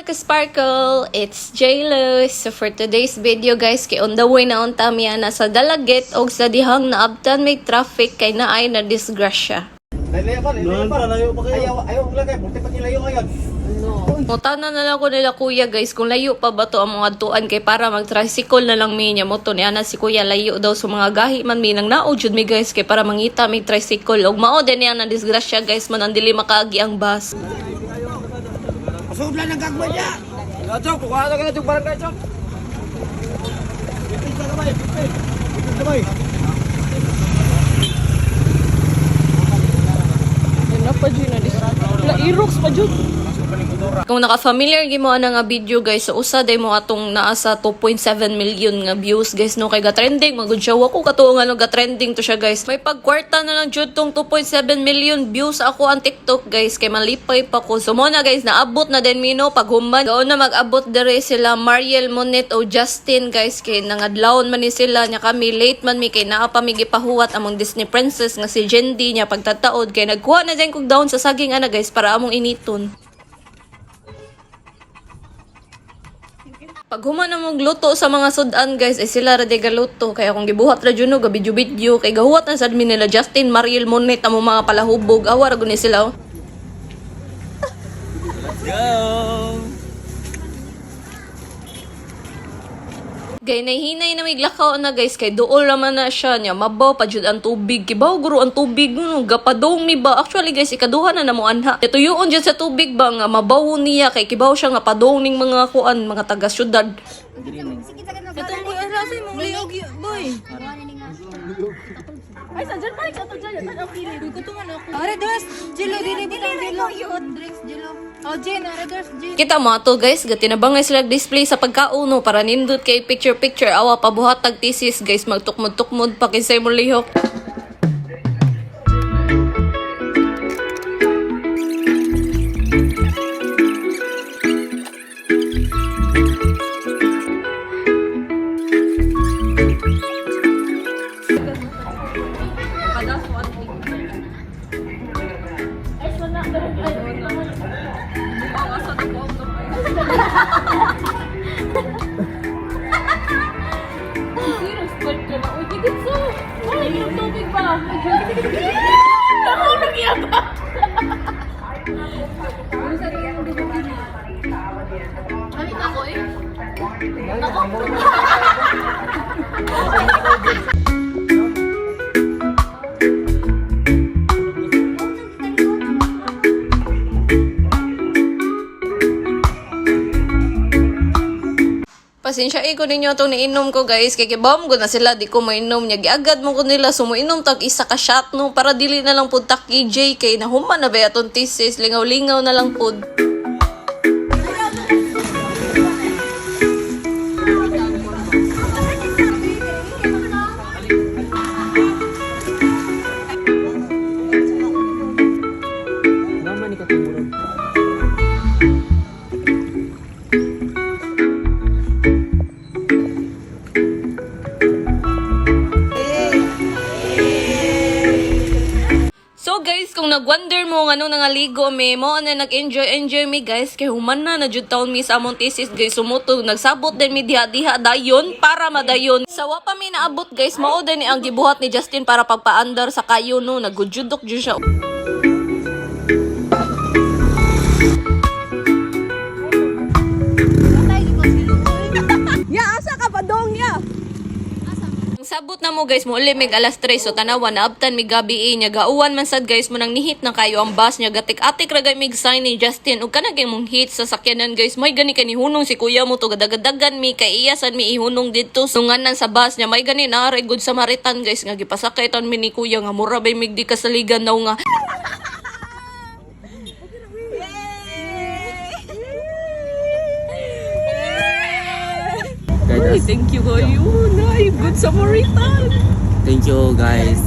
ka-sparkle! It's J-Lo. So for today's video guys, kay on the way na unta miya na sa Dalagit og sa dihang naabtan may traffic kay naay na disgrasya. Layo pa kayo. Ayaw lang kayo. Buti pa nilayo ngayon. Mutana na lang ko nila kuya guys kung layo pa ba to ang mga tuan kay para mag-tricycle na lang mi niya mo to niya na si kuya layo daw sa mga gahi man mi nang naod jud mi guys kay para mangita may tricycle og mao din niya na disgrasya guys man ang dili makaagi ang bus. Pasubla ng gagmay niya. Chok, kuha na ka na chok barangay chok. Kamay. Ano pa dyan na disgrasya? Irox pa dyan. Kung naka-familiar gimo na nga video guys, so usa day mo atong naa sa 2.7 million nga views guys no kay ga-trending magud siya wako katuong ano ga-trending to siya guys. May pagkwarta na lang jud tong 2.7 million views ako ang TikTok guys kay malipay pa ko. So mo na guys naabot na din mino paghuman. Doon na mag-abot dire sila Mariel Monet o Justin guys kay nangadlawon man ni sila nya kami late man mi kay naa pa mi gipahuwat among Disney princess nga si Jendi nya pagtataod kay nagkuha na din kog down sa saging ana guys para among initon. Pag human na mong luto sa mga sudan guys, ay sila ra de galuto. Kaya kung gibuhat ra dyan ga video kay gahuat na sa admin nila Justin, Mariel Monet, among mga palahubog. Awar ra ni sila oh. Let's go! Gay nahinay na may lakaw na guys kay duol naman na siya niya mabaw pa jud ang tubig kibaw guro ang tubig no gapadong mi ba actually guys ikaduha na namo anha tuyoon jud sa tubig ba nga mabaw niya kay kibaw siya nga padong ning mga kuan mga taga syudad. Katong boy arasay mong liog boy. Ay sa dyan pa ikaw dyan tan ang pili ko tungan ako. Are dos jilo dili bitang jilo yun drinks jilo. Oh Jen are dos Jen. Kita mo ato guys gatinabangay sila display sa pagkauno para nindot kay picture awa pabuhat tag thesis guys magtukmod-tukmod pa kinsay mo lihok. Pasensya ko ninyo itong niinom ko guys. Kaya kibam ko na sila di ko mainom niya. Giagad mo ko nila. Sumuinom tag isa ka shot no. Para dili na lang po tak KJ. Kay nahuman na ba itong thesis. Lingaw-lingaw na lang po. So guys, kung nag-wonder mo nga nung nangaligo mi, mo na nag-enjoy mi guys, kay human na jud taon mi sa among thesis guys, sumuto, nagsabot din mi diha-diha dayon para madayon. Sawa pa mi naabot guys, mao din ang gibuhat ni Justin para pagpaandar sa kayo no, naggujudok jud siya. Ya asa ka padong ya. Sabot na mo guys mo ulimig alas 3 so tanawa na abtan mi gabi nya gauwan man sad guys mo nang nihit na kayo ang bus nya gatik-atik ra gay mig sign ni Justin ug kanang mong hit sa sakyanan guys may gani kani hunong si kuya mo to gadagadagan mi kay iya sad mi ihunong didto sunganan sa bus nya may gani na re good Samaritan guys nga gipasakay tan mi ni kuya nga mura bay mig di kasaligan daw nga. Ay, thank you kayo. Nay, good Samaritan. Thank you guys.